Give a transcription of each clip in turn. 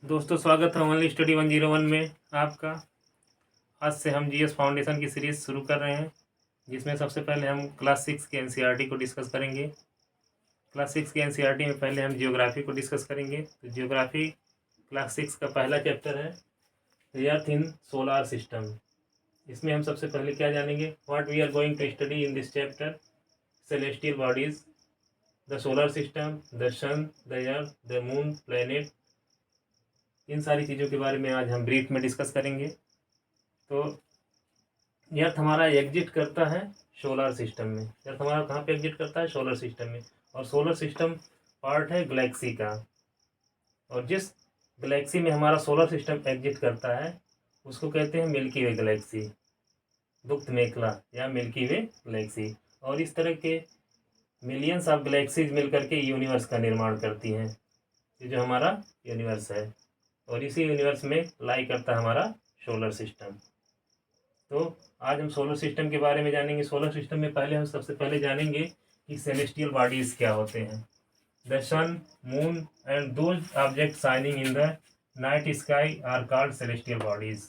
दोस्तों स्वागत है ओनली स्टडी 101 में आपका। आज से हम जीएस फाउंडेशन की सीरीज़ शुरू कर रहे हैं, जिसमें सबसे पहले हम क्लास 6 के एनसीईआरटी को डिस्कस करेंगे। क्लास 6 के एनसीईआरटी में पहले हम जियोग्राफी को डिस्कस करेंगे। तो जियोग्राफी क्लास 6 का पहला चैप्टर है the earth in solar system. इसमें हम सबसे पहले क्या जानेंगे, what we are going to study in this chapter, celestial bodies, the solar system, the sun, the earth, the moon, planet. इन सारी चीज़ों के बारे में आज हम ब्रीफ में डिस्कस करेंगे। तो अर्थ हमारा एग्जिट करता है सोलर सिस्टम में। अर्थ हमारा कहाँ पे एग्जिट करता है? सोलर सिस्टम में। और सोलर सिस्टम पार्ट है गैलेक्सी का, और जिस गैलेक्सी में हमारा सोलर सिस्टम एग्जिट करता है उसको कहते हैं मिल्की वे गैलेक्सी, दुग्ध मेखला या मिल्की वे गैलेक्सी। और इस तरह के मिलियंस ऑफ गैलेक्सीज मिल करके यूनिवर्स का निर्माण करती हैं। ये जो हमारा यूनिवर्स है, और इसी यूनिवर्स में लाई करता है हमारा सोलर सिस्टम। तो आज हम सोलर सिस्टम के बारे में जानेंगे। सोलर सिस्टम में पहले हम सबसे पहले जानेंगे कि सेलेस्टियल बॉडीज़ क्या होते हैं। The sun, moon and those object shining in the night sky are called celestial bodies.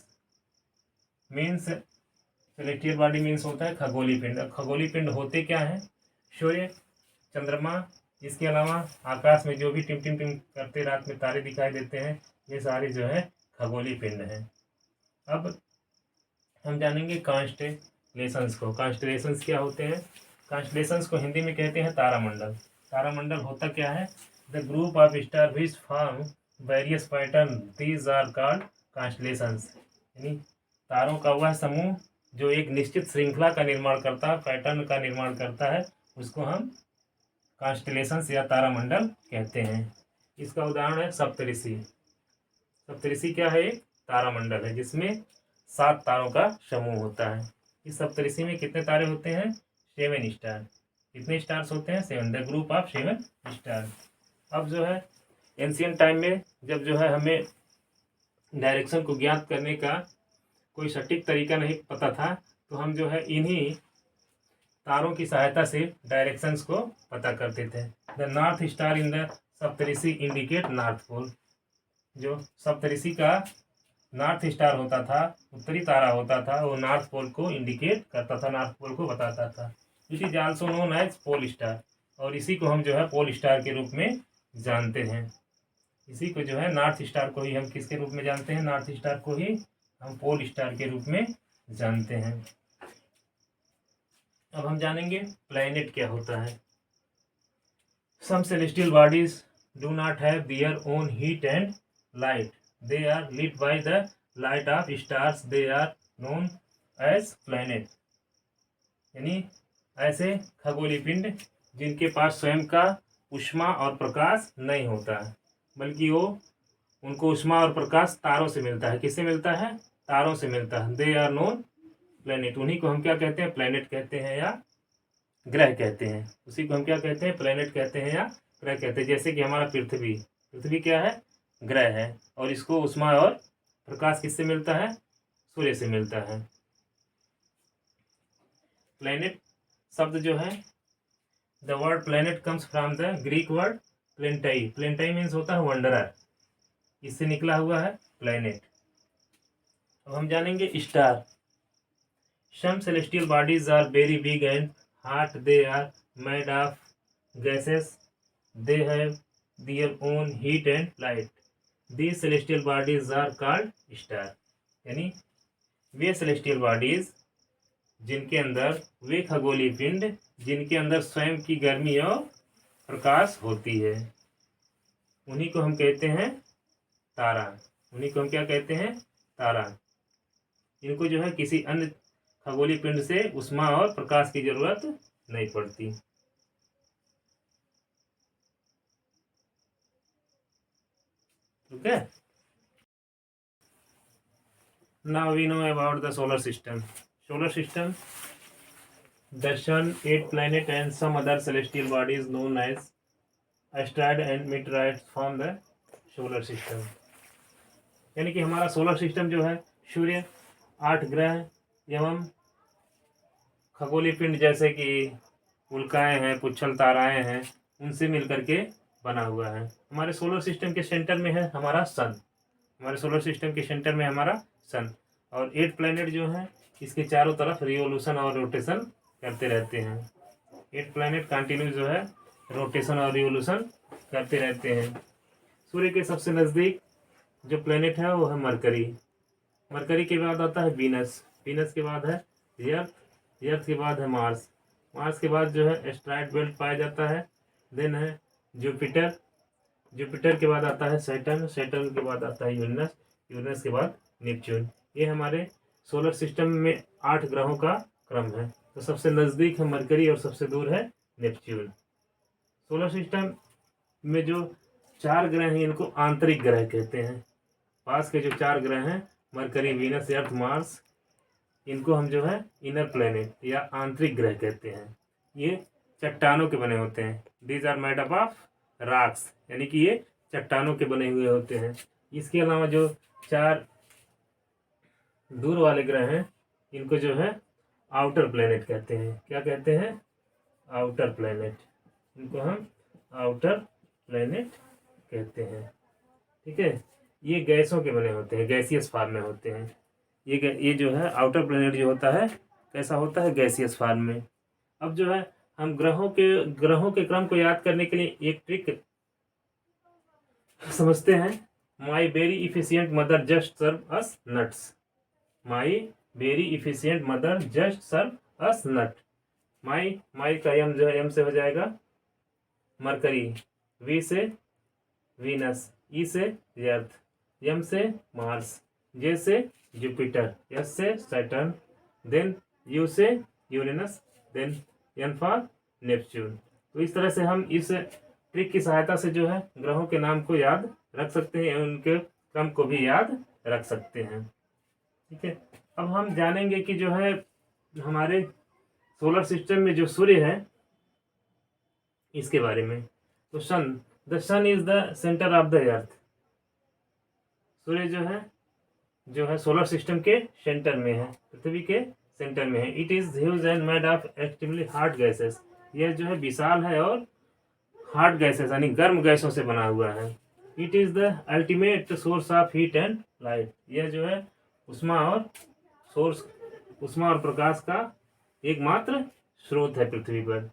Means celestial body means होता है खगोलीय पिंड। खगोलीय पिंड होते क्या हैं? सूर्य, चंद्रमा, इसके अलावा आकाश में जो भी टिम टिम टिम करते रात में तारे दिखाई देते हैं, ये सारे जो है खगोलीय पिंड हैं। अब हम जानेंगे कॉन्स्टेलेशंस को। कॉन्स्टेलेशंस क्या होते हैं? कॉन्स्टेलेशंस को हिंदी में कहते हैं तारामंडल। तारामंडल होता क्या है? The group of star which form various pattern, these are called constellations. यानी तारों का वह समूह जो एक निश्चित श्रृंखला का निर्माण करता है, पैटर्न का निर्माण करता है, उसको हम कॉन्स्टेलेशंस या तारामंडल कहते हैं। इसका उदाहरण है सप्तऋषि। सप्तऋषि क्या है? एक तारामंडल है जिसमें 7 तारों का समूह होता है। इस सप्तऋषि में कितने तारे होते हैं? 7 स्टार। कितने स्टार्स होते हैं? 7। The group of 7 star. अब जो है एंशियंट टाइम में जब जो है हमें डायरेक्शन को ज्ञात करने का कोई सटीक तरीका नहीं पता था, तो हम जो है इन्हीं तारों की सहायता से डायरेक्शंस को पता करते थे। The north star in the Saptarishi indicate north pole. जो सप्तऋषि का नॉर्थ स्टार होता था, उत्तरी तारा होता था, वो नॉर्थ पोल को इंडिकेट करता था, नॉर्थ पोल को बताता था। It is also known as pole star, और इसी को हम जो है पोल स्टार के रूप में जानते हैं। इसी को जो है नॉर्थ स्टार को ही हम किसके रूप में जानते हैं? नॉर्थ स्टार को ही हम पोल स्टार के रूप में जानते हैं। अब हम जानेंगे प्लैनेट क्या होता है। Some celestial bodies do not have their own heat and light, they are lit by the light of stars, they are known as planet। यानी ऐसे खगोलीय पिंड जिनके पास स्वयं का ऊष्मा और प्रकाश नहीं होता है, बल्कि उनको ऊष्मा और प्रकाश तारों से मिलता है। किससे मिलता है? तारों से मिलता है। They are known planet. उन्हीं को हम क्या कहते हैं? प्लैनेट कहते हैं या ग्रह कहते हैं। उसी को हम क्या कहते हैं? प्लैनेट कहते हैं या ग्रह कहते हैं। जैसे कि हमारा पृथ्वी, पृथ्वी क्या है? ग्रह है, और इसको ऊष्मा और प्रकाश किससे मिलता है? सूर्य से मिलता है। प्लैनेट शब्द जो है, the word planet comes from the Greek word planetai. Planetai means होता है वंडरर, इससे निकला हुआ है प्लैनेट। अब हम जानेंगे star. Some celestial bodies are very big and hot, they are made of gases, they have their own heat and light, these celestial bodies are called star। यानी वे सेलेस्टियल बॉडीज जिनके अंदर, वे खगोलीय पिंड जिनके अंदर स्वयं की गर्मी और प्रकाश होती है, उन्हीं को हम कहते हैं तारा। उन्हीं को हम क्या कहते हैं? तारा। इनको जो है किसी अन्य खगोलीय पिंड से ऊष्मा और प्रकाश की जरूरत नहीं पड़ती। ठीक है। Now we know about the solar system. Solar system, the sun, 8 planets and some other celestial bodies known as asteroid and meteorites form the solar system। यानी कि हमारा सोलर सिस्टम जो है सूर्य, 8 ग्रह एवं खगोलीय पिंड जैसे कि उल्काएं हैं, पुच्छल ताराएं हैं, उनसे मिलकर के बना हुआ है। हमारे सोलर सिस्टम के सेंटर में है हमारा सन। हमारे सोलर सिस्टम के सेंटर में हमारा सन, और 8 प्लैनेट जो हैं इसके चारों तरफ रिवोल्यूशन और रोटेशन करते रहते हैं। 8 प्लैनेट कंटिन्यू जो है रोटेशन और रिवोल्यूशन करते रहते हैं। सूर्य के सबसे नज़दीक जो प्लैनेट है वो है मरकरी। मरकरी के बाद आता है वीनस, वीनस के बाद है अर्थ, अर्थ के बाद है मार्स, मार्स के बाद जो है एस्ट्रॉयड बेल्ट पाया जाता है। देन है जुपिटर, जुपिटर के बाद आता है सैटर्न, सैटर्न के बाद आता है यूरेनस, यूरेनस के बाद नेपच्यून। ये हमारे सोलर सिस्टम में 8 ग्रहों का क्रम है। तो सबसे नज़दीक है मरकरी और सबसे दूर है नेपच्यून। सोलर सिस्टम में जो 4 ग्रह हैं इनको आंतरिक ग्रह कहते हैं। पास के जो 4 ग्रह हैं मरकरी, वीनस, अर्थ, मार्स, इनको हम जो है इनर प्लैनेट या आंतरिक ग्रह कहते हैं। ये चट्टानों के बने होते हैं। These are made up of rocks, यानी कि ये चट्टानों के बने हुए होते हैं। इसके अलावा जो 4 दूर वाले ग्रह हैं इनको जो है आउटर प्लैनेट कहते हैं। क्या कहते हैं? आउटर प्लैनेट, इनको हम आउटर प्लैनेट कहते हैं। ठीक है, ये गैसों के बने होते हैं, गैसियस फॉर्म में होते हैं। ये जो है आउटर प्लैनेट जो होता है कैसा होता है? गैसियस फॉर्म में। अब जो है हम ग्रहों के क्रम को याद करने के लिए एक ट्रिक समझते हैं। My very efficient mother just serve us nuts, my very efficient mother just serve us nut. My का यम जो है एम से हो जाएगा मरकरी, वी से वीनस, ई से अर्थ, एम से मार्स, जे से जुपिटर, एस से सैटर्न, देन यू से Uranus, then N for Neptune. तो इस तरह से हम इस ट्रिक की सहायता से जो है ग्रहों के नाम को याद रख सकते हैं, उनके क्रम को भी याद रख सकते हैं। ठीक है, अब हम जानेंगे कि जो है हमारे सोलर सिस्टम में जो सूर्य है इसके बारे में। तो sun, the sun is the centre of the earth. सूर्य जो है सोलर सिस्टम के सेंटर में है, पृथ्वी के सेंटर में है। It is huge and made of extremely hot gases. यह जो है विशाल है और हॉट गैसेस यानी गर्म गैसों से बना हुआ है। It is the ultimate source of heat and light. यह जो है उष्मा और प्रकाश का एकमात्र स्रोत है पृथ्वी पर।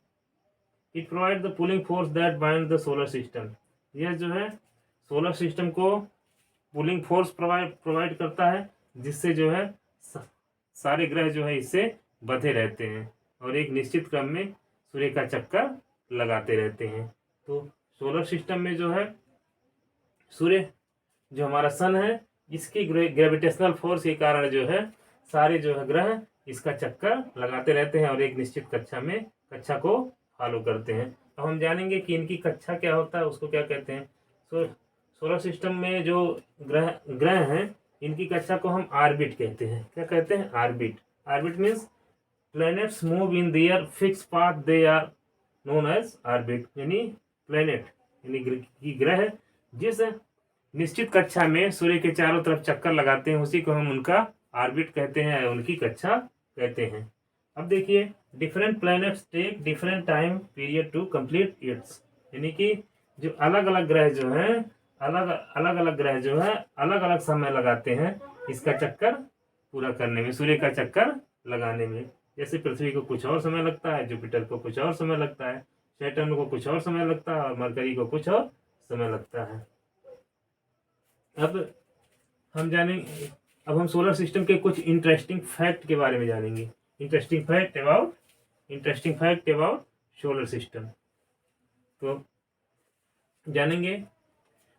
It provide the pulling force that bind the solar system. यह जो है सोलर सिस्टम को पुलिंग फोर्स प्रोवाइड करता है, जिससे जो है सारे ग्रह जो है इससे बंधे रहते हैं और एक निश्चित क्रम में सूर्य का चक्कर लगाते रहते हैं। तो सोलर सिस्टम में जो है सूर्य जो हमारा सन है इसकी ग्रेविटेशनल फोर्स के कारण जो है सारे जो है ग्रह इसका चक्कर लगाते रहते हैं और एक निश्चित कक्षा को फॉलो करते हैं। अब हम जानेंगे कि इनकी कक्षा क्या होता है, उसको क्या कहते हैं। सोलर सिस्टम में जो ग्रह हैं इनकी कक्षा को हम ऑर्बिट कहते हैं। क्या कहते हैं? Orbit. Orbit means planets move in their fix path, they are known as orbit. यानी प्लैनेट यानी ग्रह जिस निश्चित कक्षा में सूर्य के चारों तरफ चक्कर लगाते हैं उसी को हम उनका ऑर्बिट कहते हैं, उनकी कक्षा कहते हैं। अब देखिए, different planets take different time period to complete its. यानी कि जो अलग अलग ग्रह जो हैं अलग अलग समय लगाते हैं इसका चक्कर पूरा करने में, सूर्य का चक्कर लगाने में। जैसे पृथ्वी को कुछ और समय लगता है, जुपिटर को कुछ और समय लगता है, सैटर्न को कुछ और समय लगता है और मरकरी को कुछ और समय लगता है। अब हम सोलर सिस्टम के कुछ इंटरेस्टिंग फैक्ट के बारे में जानेंगे। Interesting fact about solar system. तो जानेंगे,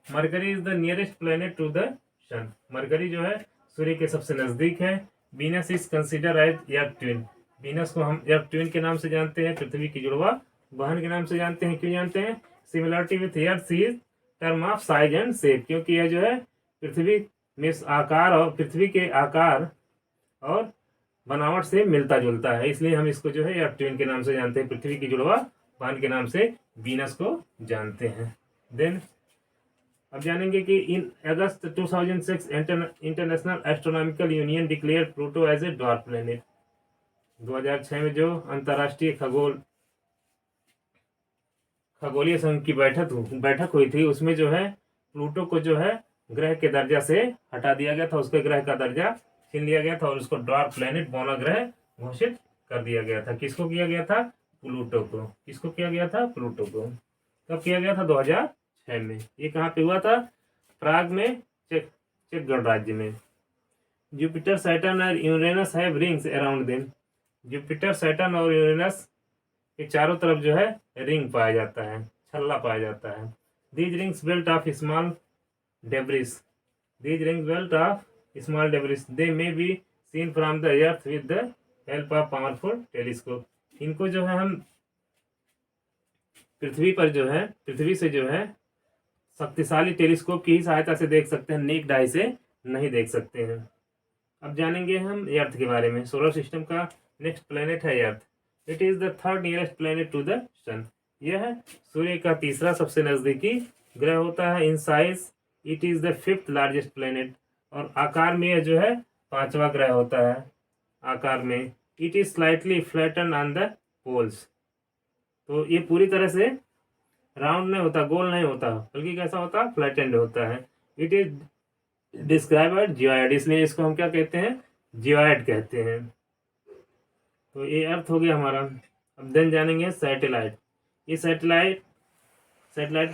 Mercury is the nearest planet to the sun. Mercury जो है सूर्य के सबसे नजदीक है। Venus is consider as earth twin. Venus को हम अर्थ ट्विन के नाम से जानते हैं, पृथ्वी की जुड़वा बहन के नाम से जानते हैं। क्यों जानते हैं? Similarity with earth is term of size and shape. क्योंकि यह जो है पृथ्वी में आकार और पृथ्वी के आकार और बनावट से मिलता जुलता है, इसलिए हम इसको जो है अर्थ ट्विन के नाम से जानते हैं। पृथ्वी की जुड़वा बहन के नाम से वीनस को जानते हैं। देन अब जानेंगे कि in August 2006 international astronomical union declare Pluto as a dwarf planet. 2006 में जो अंतर्राष्ट्रीय खगोलीय संघ की बैठक हुई थी उसमें जो है प्लूटो को जो है ग्रह के दर्जा से हटा दिया गया था, उसके ग्रह का दर्जा छीन लिया गया था और उसको ड्वार्फ प्लेनेट बौना ग्रह घोषित कर दिया गया था। किसको किया गया था? प्लूटो को। किसको किया गया था? प्लूटो को। कब किया गया था? 2006 में। ये कहाँ पे हुआ था? प्राग में, चेक गणराज्य में। जुपिटर, सैटर्न और Uranus have rings around them. Jupiter, Saturn और यूरेनस के चारों तरफ जो है रिंग पाया जाता है, छल्ला पाया जाता है। These rings belt of small debris. These rings belt of small debris they may be seen from the earth with the help of powerful telescope. इनको जो है हम पृथ्वी पर जो है, पृथ्वी से जो है शक्तिशाली टेलीस्कोप की ही सहायता से देख सकते हैं, नेक डाई से नहीं देख सकते हैं। अब जानेंगे हम अर्थ के बारे में। सोलर सिस्टम का नेक्स्ट प्लेनेट है earth. It is the third nearest planet to the sun. यह सूर्य का तीसरा सबसे नजदीकी ग्रह होता है। In size it is the fifth largest planet. और आकार में यह जो है पांचवा ग्रह होता है आकार में। It is slightly flatten on the poles. तो ये पूरी तरह से राउंड नहीं होता, गोल नहीं होता, बल्कि कैसा होता? फ्लैटेंड होता है। It is describe as geoid, इसलिए इसको हम क्या कहते हैं? जियोइड कहते हैं। तो ये अर्थ हो गया हमारा। अब देन जानेंगे सैटेलाइट। ये सैटेलाइट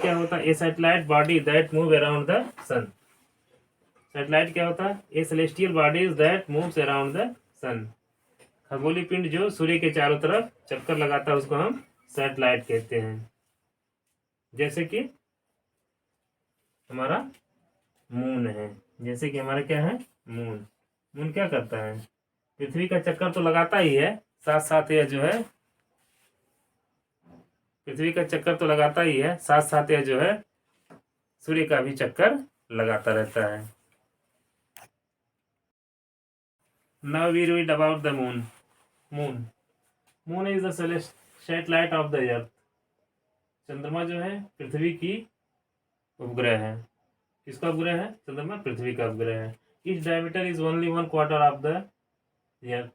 क्या होता है? ये satellite body that move around the sun. Satellite क्या होता है? A celestial bodies that moves around the sun. खगोलीय पिंड जो सूर्य के चारों तरफ चक्कर लगाता है उसको हम सैटेलाइट कहते हैं। जैसे कि हमारा मून है। जैसे कि हमारा क्या है? मून। मून क्या करता है? पृथ्वी का चक्कर तो लगाता ही है, साथ साथ यह जो है पृथ्वी का चक्कर तो लगाता ही है, साथ साथ यह जो है सूर्य का भी चक्कर लगाता रहता है। Now we read about the moon. Moon is the satellite of the earth. चंद्रमा जो है पृथ्वी की उपग्रह है। किसका उपग्रह है? चंद्रमा पृथ्वी का उपग्रह है। इस diameter is only 1/4 of the अर्थ।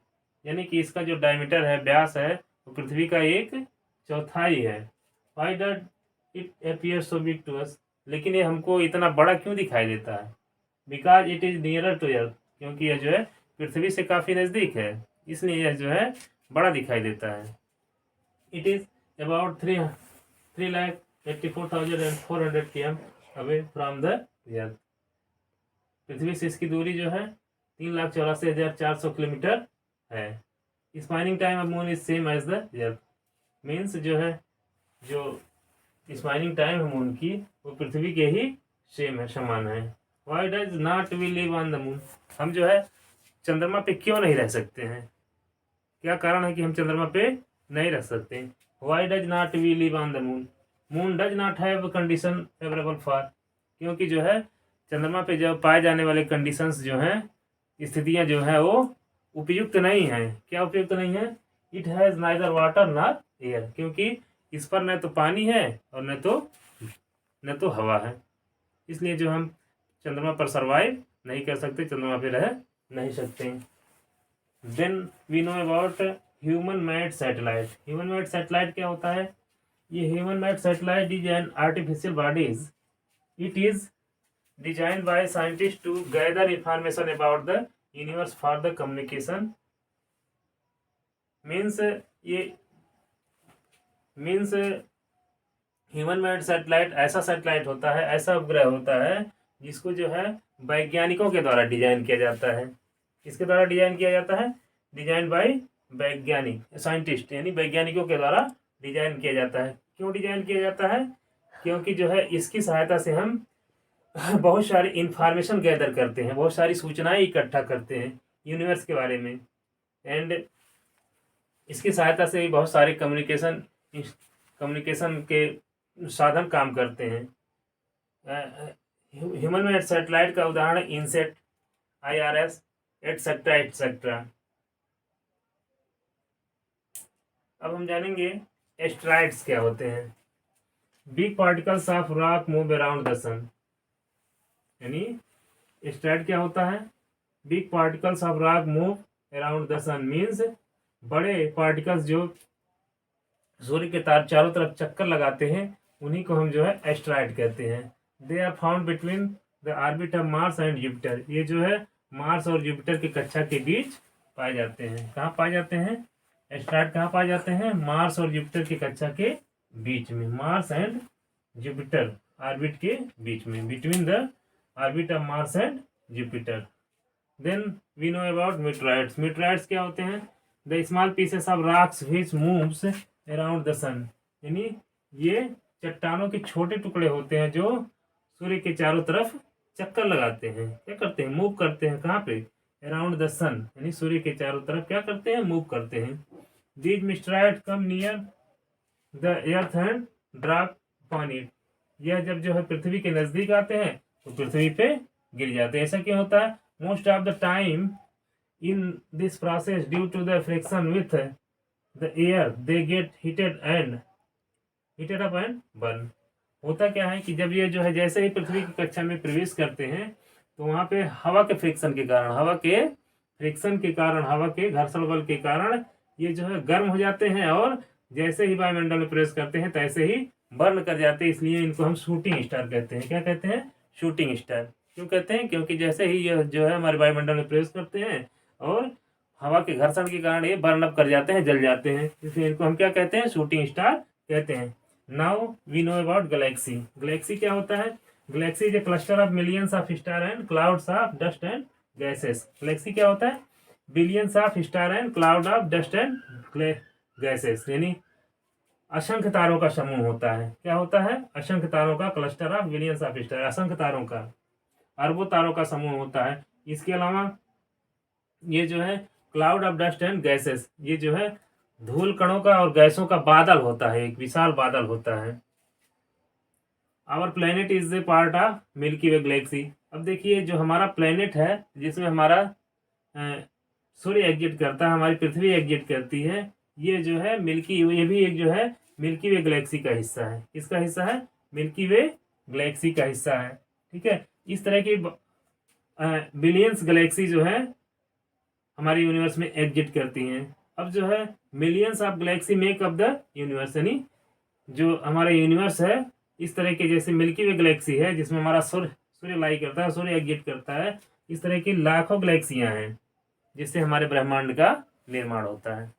यानी कि इसका जो डायमीटर है, व्यास है, वो पृथ्वी का 1/4 है। Why does it appear so big to us? लेकिन ये हमको इतना बड़ा क्यों दिखाई देता है? Because it is nearer to earth. क्योंकि यह जो है पृथ्वी से काफ़ी नज़दीक है, इसलिए यह जो है बड़ा दिखाई देता है। It is about 3,84,400 km away from the earth. पृथ्वी से इसकी दूरी जो है 3,84,400 किलोमीटर है। Spinning time of moon is same as the earth. Means जो है, जो स्पाइनिंग टाइम है मून की, वो पृथ्वी के ही सेम है, समान है। Why does not we live on the moon? हम जो है चंद्रमा पे क्यों नहीं रह सकते हैं? क्या कारण है कि हम चंद्रमा पे नहीं रह सकते? Why does not we live on the moon? Moon does not have condition favourable for. क्योंकि जो है चंद्रमा पे जो पाए जाने वाले कंडीशंस जो हैं, स्थितियां जो है वो उपयुक्त नहीं हैं। क्या उपयुक्त नहीं है? It has neither water not air. क्योंकि इस पर न तो पानी है और न तो हवा है। इसलिए जो हम चंद्रमा पर सर्वाइव नहीं कर सकते, चंद्रमा पे रह नहीं सकते। Then we know about human made satellite. Human made satellite क्या होता है? ये human made satellite is an artificial bodies. It is design by scientist to gather information about the universe for the communication. Means human made satellite ऐसा satellite होता है, ऐसा उपग्रह होता है जिसको जो है वैज्ञानिकों के द्वारा डिजाइन किया जाता है। किसके द्वारा डिजाइन किया जाता है? डिजाइन बाय वैज्ञानिक, साइंटिस्ट, यानी वैज्ञानिकों के द्वारा डिजाइन किया जाता है। क्यों डिजाइन किया जाता है? क्योंकि जो है इसकी सहायता से हम बहुत सारी इंफॉर्मेशन गैदर करते हैं, बहुत सारी सूचनाएं इकट्ठा करते हैं यूनिवर्स के बारे में। एंड इसकी सहायता से बहुत सारे कम्युनिकेशन के साधन काम करते हैं। ह्यूमन मेड सैटेलाइट का उदाहरण इनसेट, IRS, एटसेट्रा एटसेट्रा। अब हम जानेंगे एस्ट्रॉइड्स क्या होते हैं। Big particles of rock move around the sun. यानी एस्ट्रॉइड क्या होता है? Big particles of rock move around the sun. Means बड़े पार्टिकल्स जो सूर्य के चारों तरफ चक्कर लगाते हैं, उन्हीं को हम जो है एस्ट्रॉइड कहते हैं। They are found between the orbit of Mars and Jupiter, ये जो है मार्स और जुपिटर की कक्षा के बीच पाए जाते हैं। कहाँ पाए जाते हैं? एस्टेरॉयड कहाँ पाए जाते हैं? मार्स और जुपिटर की कक्षा के बीच में, मार्स एंड जुपिटर ऑर्बिट के बीच में, between the orbit of Mars and Jupiter. Then we know about meteoroids. Meteoroids क्या होते हैं? The small pieces of rocks which moves around the sun, यानी ये चट्टानों के छोटे टुकड़े होते हैं जो सूर्य के चारों तरफ चक्कर लगाते हैं। क्या करते हैं? मूव करते हैं। कहाँ पे? अराउंड द सन, यानी सूर्य के चारों तरफ क्या करते हैं? मूव करते हैं। These meteoroids come near the earth and drop on it, यह जब जो है पृथ्वी के नजदीक आते हैं तो पृथ्वी पे गिर जाते हैं। ऐसा क्यों होता है? Most of the time in this process due to the friction with the air they get heated up and burn. होता क्या है कि जब ये जो है जैसे ही पृथ्वी की कक्षा में प्रवेश करते हैं तो वहां पे हवा के फ्रिक्शन के कारण, हवा के घर्षण बल के कारण ये जो है गर्म हो जाते हैं और जैसे ही वायुमंडल में प्रवेश करते हैं तैसे ही बर्न कर जाते हैं। इसलिए इनको हम शूटिंग स्टार कहते हैं। क्या कहते हैं? Shooting star. क्यों कहते हैं? क्योंकि जैसे ही ये जो है हमारे वायुमंडल में प्रवेश करते हैं और हवा के घर्षण के कारण ये बर्न अप कर जाते हैं, जल जाते हैं, इसलिए इनको हम क्या कहते हैं? शूटिंग स्टार कहते हैं। Now we know about galaxy. Galaxy क्या होता है? Galaxy is a cluster of millions of star and clouds of dust and gases. Galaxy क्या होता है? Billions of star and cloud of dust and gases, यानी असंख्य तारों का समूह होता है। क्या होता है? असंख्य तारों का cluster of billions of star, असंख्य तारों का, अरबों तारों का समूह होता है। इसके अलावा ये जो है cloud of dust and gases, ये जो है धूल कणों का और गैसों का बादल होता है, एक विशाल बादल होता है। Our planet is a part of Milky Way galaxy. अब देखिए जो हमारा प्लेनेट है जिसमें हमारा सूर्य एग्जिट करता है, हमारी पृथ्वी एग्जिट करती है, ये जो है ये भी एक जो है मिल्की वे गैलेक्सी का हिस्सा है। किसका हिस्सा है? मिल्की वे गैलेक्सी का हिस्सा है। ठीक है, इस तरह की बिलियंस गैलेक्सी जो है हमारे यूनिवर्स में एग्जिट करती हैं। अब जो है millions of Galaxy make up the universe, यानी जो हमारा यूनिवर्स है इस तरह के, जैसे मिल्की वे गैलेक्सी है जिसमें हमारा सूर्य लाई करता है, सूर्य एग्जिट करता है, इस तरह की लाखों गैलेक्सियां हैं जिससे हमारे ब्रह्मांड का निर्माण होता है।